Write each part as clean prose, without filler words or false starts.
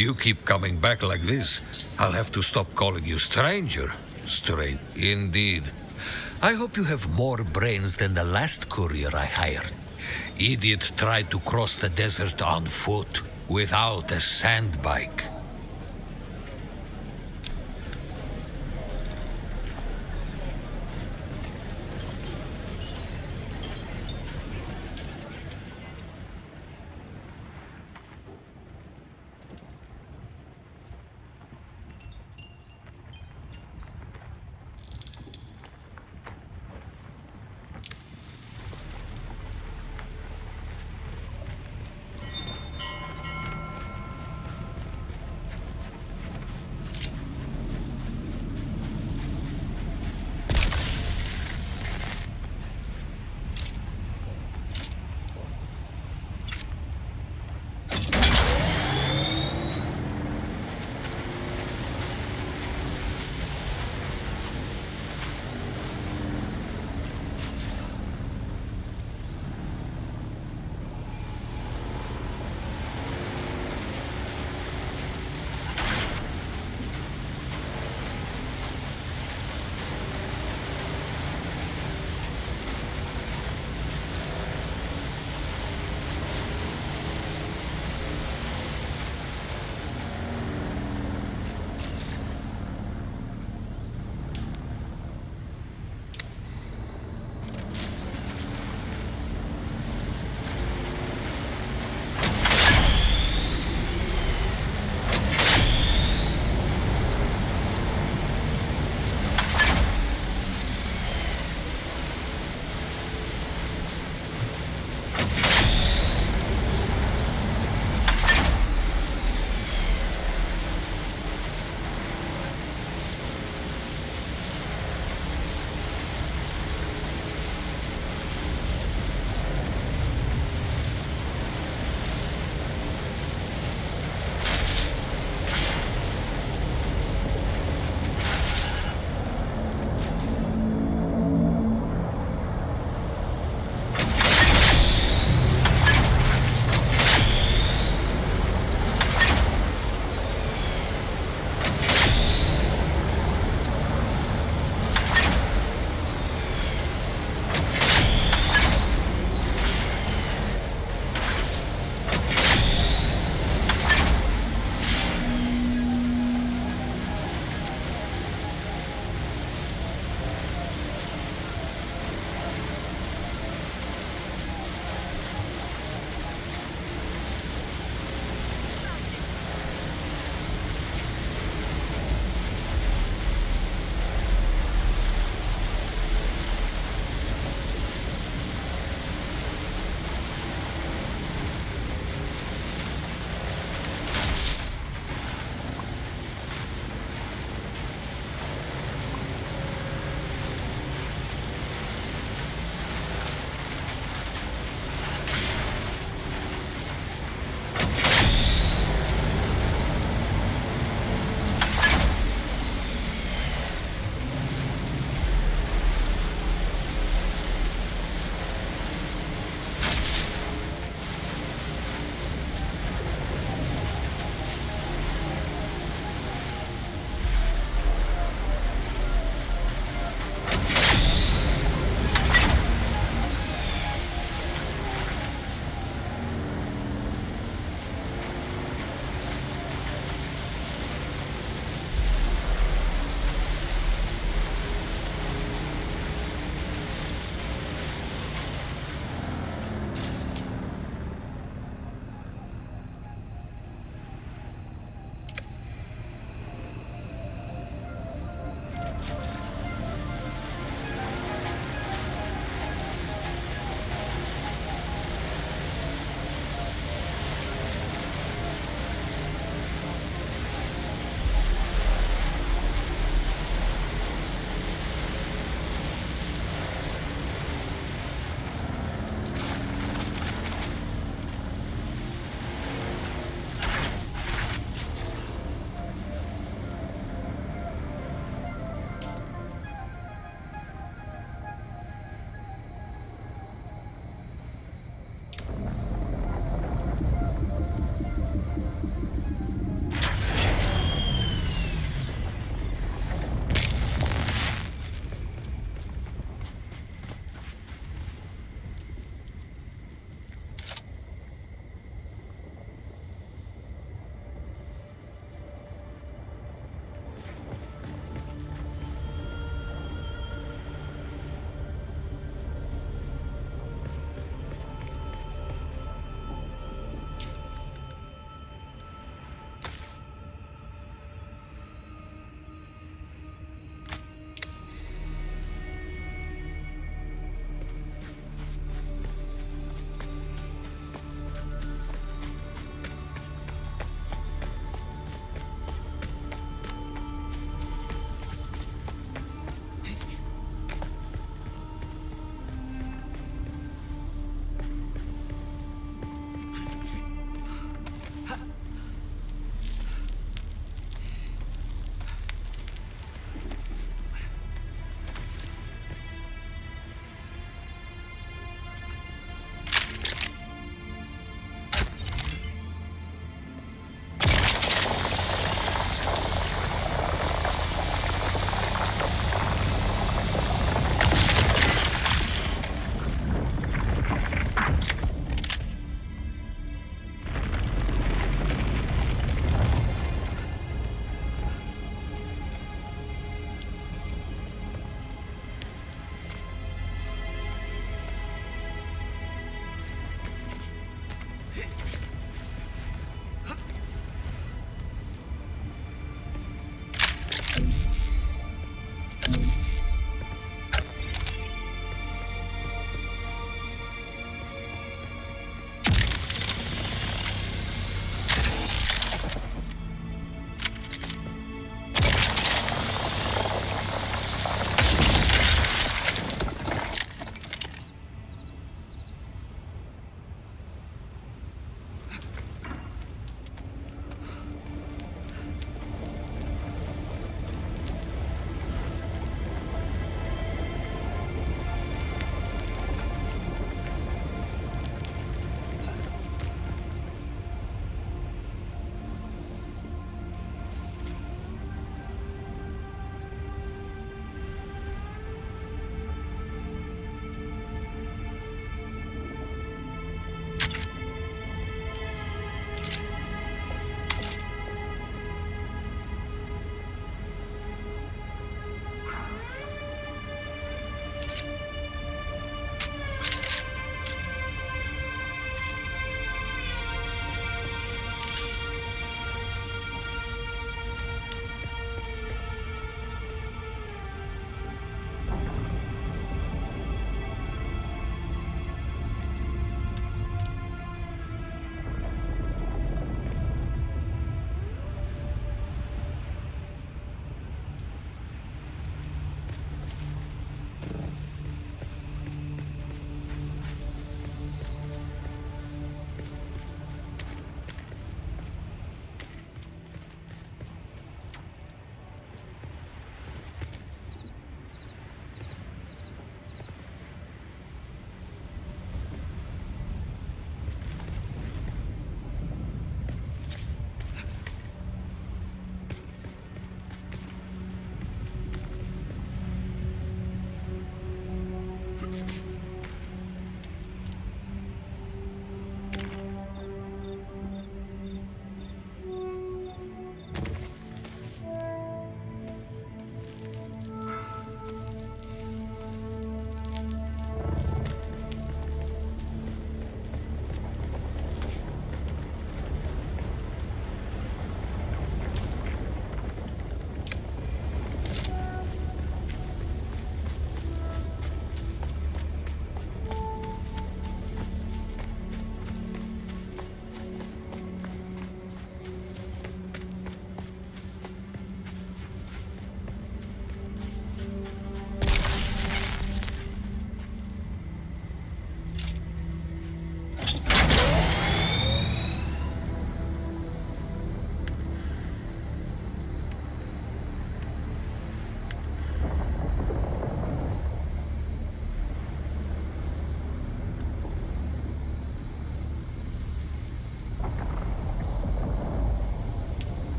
You keep coming back like this, I'll have to stop calling you stranger. Indeed. I hope you have more brains than the last courier I hired. Idiot tried to cross the desert on foot, without a sand bike.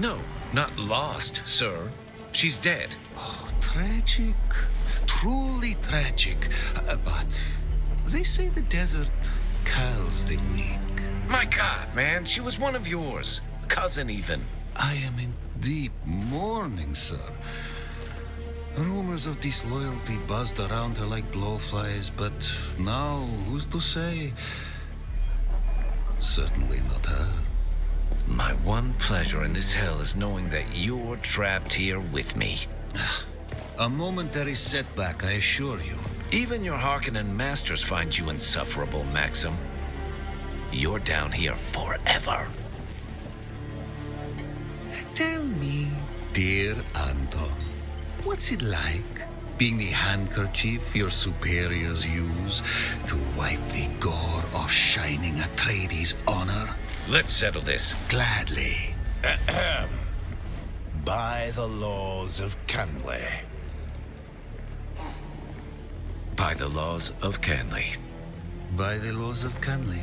No, not lost, sir. She's dead. Oh, tragic. Truly tragic. But they say the desert calls the weak. My God, man, she was one of yours. Cousin, even. I am in deep mourning, sir. Rumors of disloyalty buzzed around her like blowflies, but now, who's to say? Certainly not her. My one pleasure in this hell is knowing that you're trapped here with me. A momentary setback, I assure you. Even your Harkonnen masters find you insufferable, Maxim. You're down here forever. Tell me, dear Anton, what's it like being the handkerchief your superiors use to wipe the gore off Shining Atreides' honor? Let's settle this. Gladly. By the laws of Canley. By the laws of Canley. By the laws of Canley.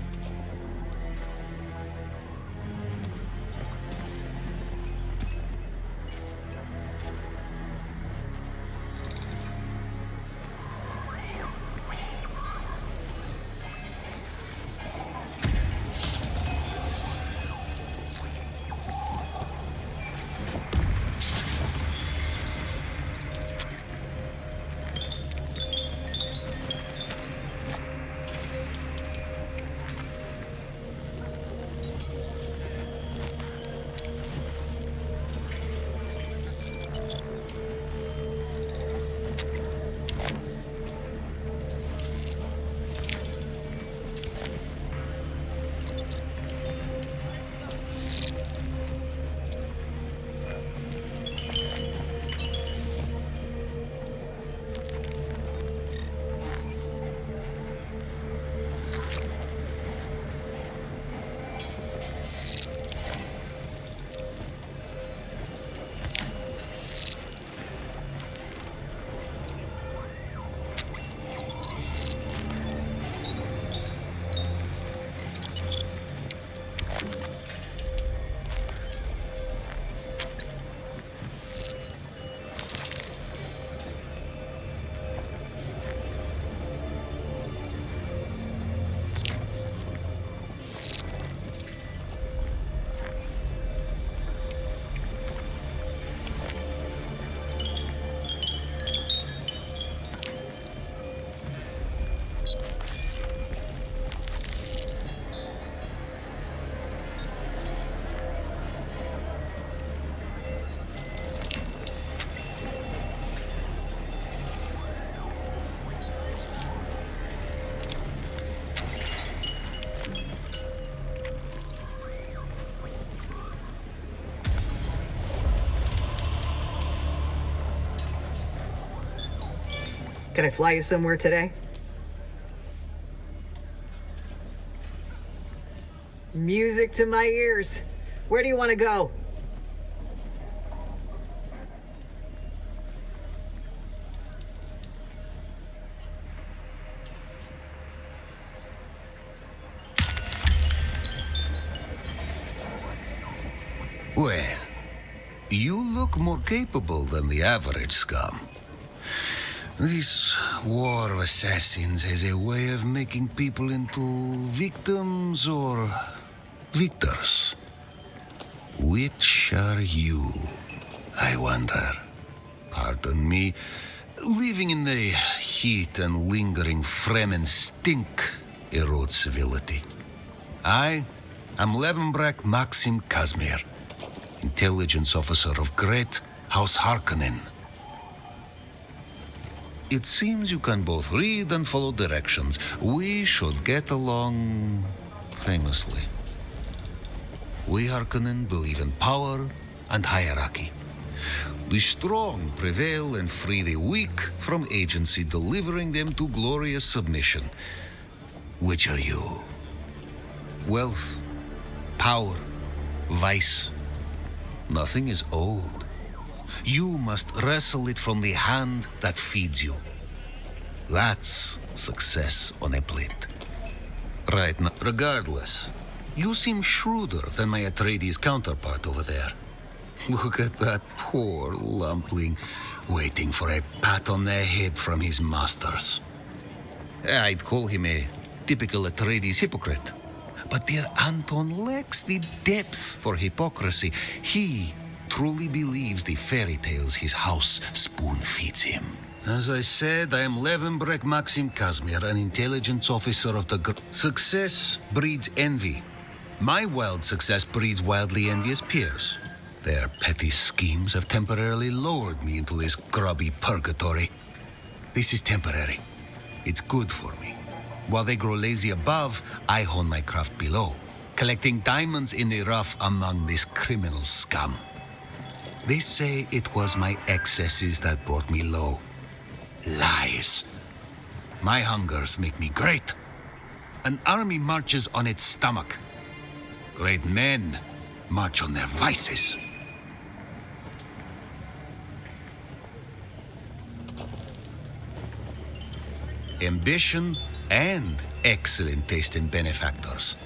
Can I fly you somewhere today? Music to my ears. Where do you want to go? Well, you look more capable than the average scum. This war of assassins has a way of making people into victims or victors. Which are you, I wonder? Pardon me, living in the heat and lingering Fremen stink erodes civility. I am Levenbrak Maxim Kazmir, intelligence officer of Great House Harkonnen. It seems you can both read and follow directions. We should get along famously. We Harkonnen believe in power and hierarchy. The strong prevail and free the weak from agency, delivering them to glorious submission. Which are you? Wealth, power, vice. Nothing is owed. You must wrestle it from the hand that feeds you. That's success on a plate. Right now, regardless, you seem shrewder than my Atreides counterpart over there. Look at that poor lumpling, waiting for a pat on the head from his masters. I'd call him a typical Atreides hypocrite. But dear Anton lacks the depth for hypocrisy. He truly believes the fairy tales his house spoon-feeds him. As I said, I am Levenbrek Maxim Kazmir, an intelligence officer of the Success breeds envy. My wild success breeds wildly envious peers. Their petty schemes have temporarily lowered me into this grubby purgatory. This is temporary. It's good for me. While they grow lazy above, I hone my craft below, collecting diamonds in the rough among this criminal scum. They say it was my excesses that brought me low. Lies. My hungers make me great. An army marches on its stomach. Great men march on their vices. Ambition and excellent taste in benefactors.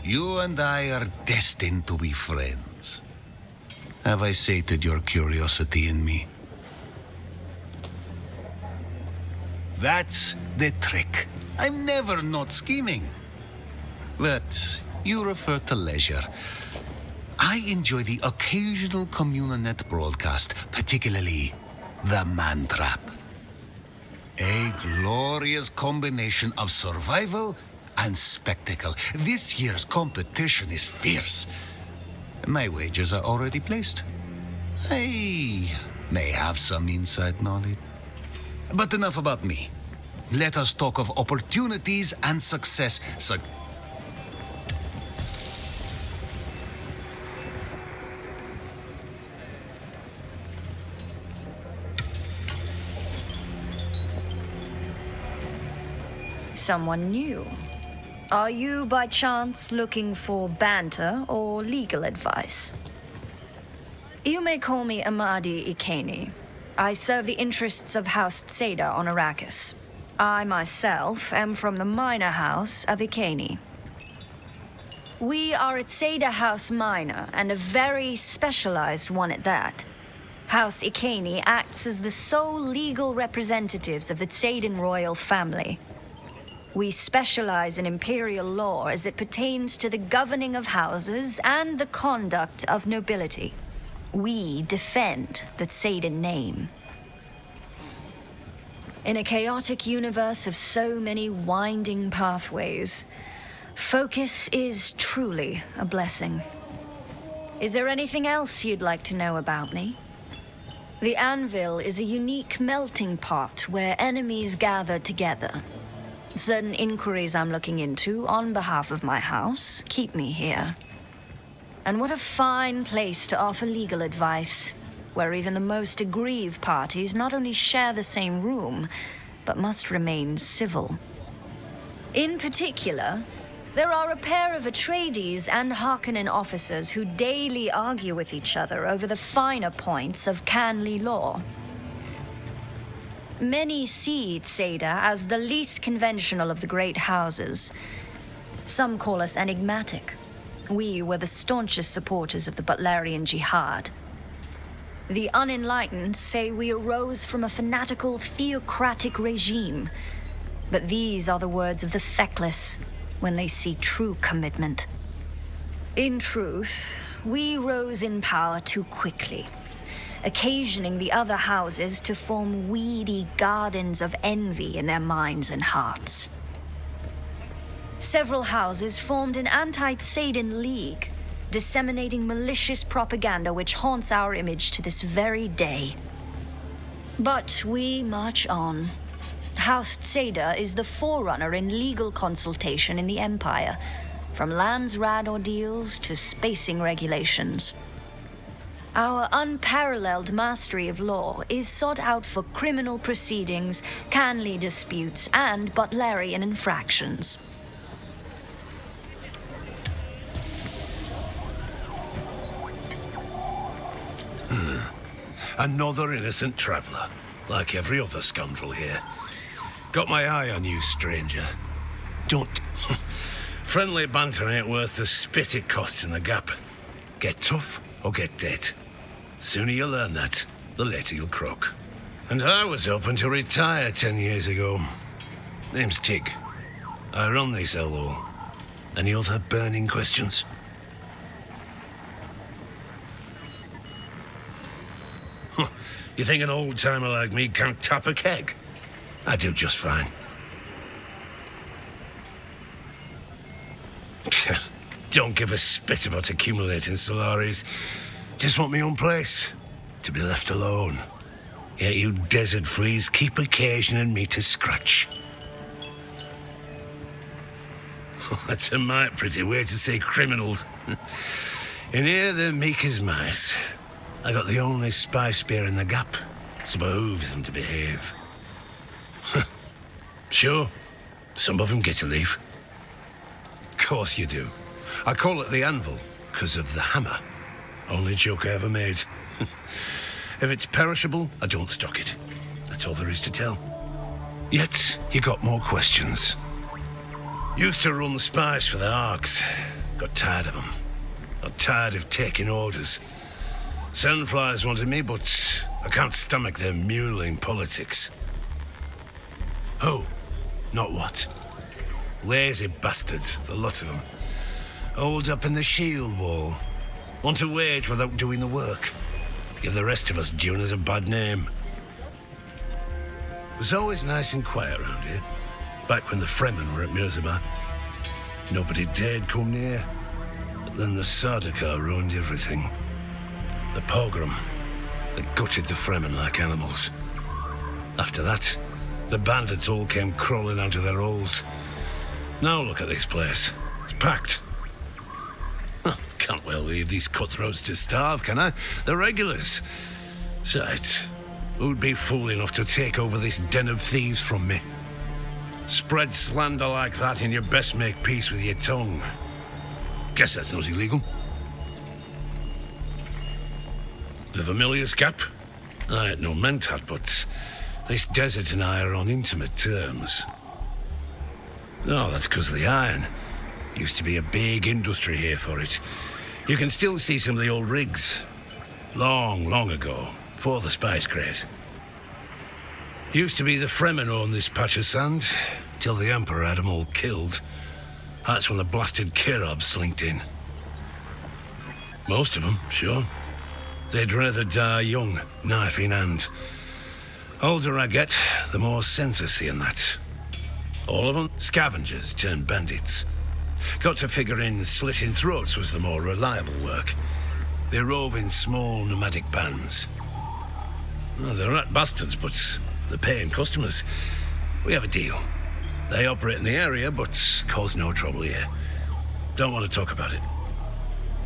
You and I are destined to be friends. Have I sated your curiosity in me? That's the trick. I'm never not scheming. But you refer to leisure. I enjoy the occasional Communanet broadcast, particularly the Man Trap. A glorious combination of survival and spectacle. This year's competition is fierce. My wagers are already placed. I may have some inside knowledge. But enough about me. Let us talk of opportunities and success. Someone new. Are you, by chance, looking for banter or legal advice? You may call me Amadi Ikeni. I serve the interests of House Tseda on Arrakis. I myself am from the minor house of Ikeni. We are a Tseda House minor, and a very specialized one at that. House Ikeni acts as the sole legal representatives of the Tsedan royal family. We specialize in imperial law as it pertains to the governing of houses and the conduct of nobility. We defend the Tsedan name. In a chaotic universe of so many winding pathways, focus is truly a blessing. Is there anything else you'd like to know about me? The Anvil is a unique melting pot where enemies gather together. Certain inquiries I'm looking into on behalf of my house keep me here. And what a fine place to offer legal advice, where even the most aggrieved parties not only share the same room, but must remain civil. In particular, there are a pair of Atreides and Harkonnen officers who daily argue with each other over the finer points of Canly law. Many see Tseda as the least conventional of the great houses. Some call us enigmatic. We were the staunchest supporters of the Butlerian Jihad. The unenlightened say we arose from a fanatical theocratic regime. But these are the words of the feckless when they see true commitment. In truth, we rose in power too quickly, occasioning the other houses to form weedy gardens of envy in their minds and hearts. Several houses formed an anti-Tsedan league, disseminating malicious propaganda which haunts our image to this very day. But we march on. House Tseda is the forerunner in legal consultation in the Empire, from lands rad ordeals to spacing regulations. Our unparalleled mastery of law is sought out for criminal proceedings, Canly disputes, and Butlerian infractions. Another innocent traveller, like every other scoundrel here. Got my eye on you, stranger. Don't... Friendly banter ain't worth the spit it costs in the gap. Get tough or get dead. Sooner you learn that, the later you'll croak. And I was hoping to retire 10 years ago. Name's Tig. I run this LO. Any other burning questions? Huh. You think an old-timer like me can't tap a keg? I do just fine. Don't give a spit about accumulating salaries. Just want my own place, to be left alone. Yet you desert frees keep occasioning me to scratch. That's a mighty pretty way to say criminals. In here, they're meek as mice. I got the only spy spear in the gap, so behooves them to behave. Sure, some of them get to leave. Course you do. I call it the anvil, because of the hammer. Only joke I ever made. If it's perishable, I don't stock it. That's all there is to tell. Yet, you got more questions. Used to run spies for the Arks. Got tired of them. Got tired of taking orders. Sandflies wanted me, but I can't stomach their muling politics. Who? Not what. Lazy bastards, the lot of them. Holed up in the shield wall. Want to wage without doing the work. Give the rest of us Duners a bad name. It was always nice and quiet around here. Back when the Fremen were at Mirzabah. Nobody dared come near. But then the Sardaukar ruined everything. The pogrom. They gutted the Fremen like animals. After that, the bandits all came crawling out of their holes. Now look at this place. It's packed. Huh, can't well leave these cutthroats to starve, can I? They're regulars. Besides, who'd be fool enough to take over this den of thieves from me? Spread slander like that and you best make peace with your tongue. Guess that's not illegal. The Vermilius Gap? I ain't no mentat, but this desert and I are on intimate terms. Oh, that's because of the iron. Used to be a big industry here for it. You can still see some of the old rigs. Long, long ago, before the spice craze. Used to be the Fremen owned this patch of sand, till the Emperor had them all killed. That's when the blasted Kirabs slinked in. Most of them, sure. They'd rather die young, knife in hand. Older I get, the more sense I see in that. All of them scavengers turned bandits. Got to figure in slitting throats was the more reliable work. They rove in small nomadic bands. Well, they're rat bastards, but they're paying customers. We have a deal. They operate in the area, but cause no trouble here. Don't want to talk about it.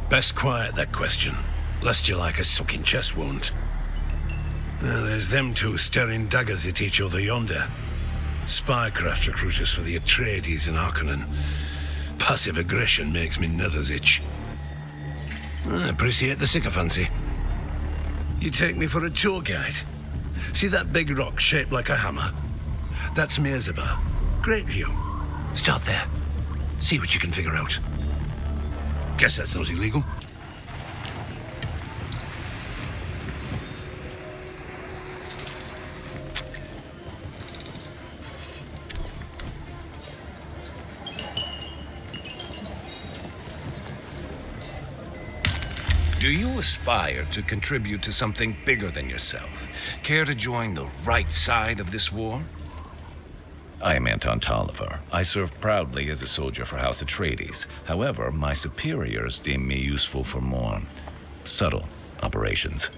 Best quiet that question, lest you like a sucking chest wound. There's them two staring daggers at each other yonder. Spycraft recruiters for the Atreides and Harkonnen. Passive aggression makes me nethers itch. I appreciate the sycophancy. You take me for a tour guide. See that big rock shaped like a hammer? That's Mirzabah. Great view. Start there. See what you can figure out. Guess that's not illegal. Do you aspire to contribute to something bigger than yourself? Care to join the right side of this war? I am Anton Tolliver. I serve proudly as a soldier for House Atreides. However, my superiors deem me useful for more subtle operations.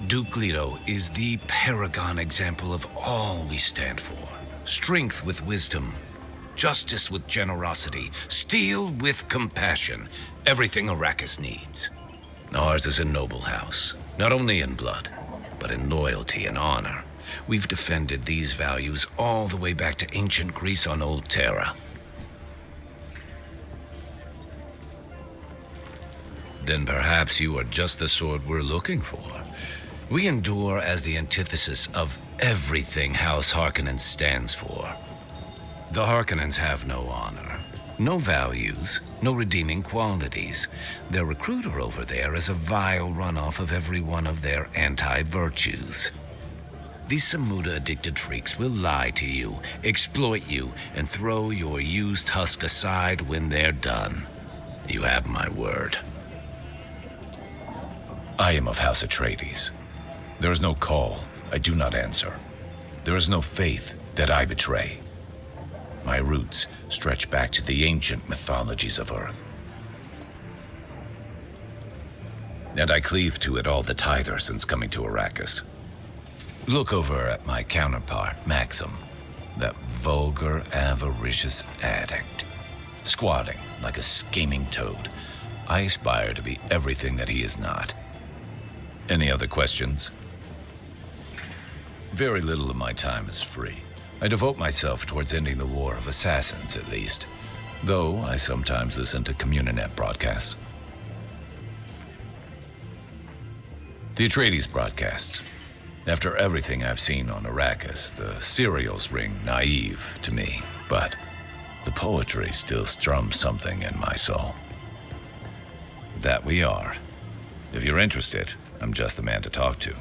Duke Leto is the paragon example of all we stand for. Strength with wisdom, justice with generosity, steel with compassion. Everything Arrakis needs. Ours is a noble house, not only in blood, but in loyalty and honor. We've defended these values all the way back to ancient Greece on Old Terra. Then perhaps you are just the sword we're looking for. We endure as the antithesis of everything House Harkonnen stands for. The Harkonnens have no honor. No values, no redeeming qualities. Their recruiter over there is a vile runoff of every one of their anti-virtues. These Samuda-addicted freaks will lie to you, exploit you, and throw your used husk aside when they're done. You have my word. I am of House Atreides. There is no call I do not answer. There is no faith that I betray. My roots stretch back to the ancient mythologies of Earth. And I cleave to it all the tighter since coming to Arrakis. Look over at my counterpart, Maxim, that vulgar, avaricious addict. Squatting like a scheming toad, I aspire to be everything that he is not. Any other questions? Very little of my time is free. I devote myself towards ending the war of assassins, at least. Though I sometimes listen to Communinet broadcasts. The Atreides broadcasts. After everything I've seen on Arrakis, the serials ring naive to me, but the poetry still strums something in my soul. That we are. If you're interested, I'm just the man to talk to.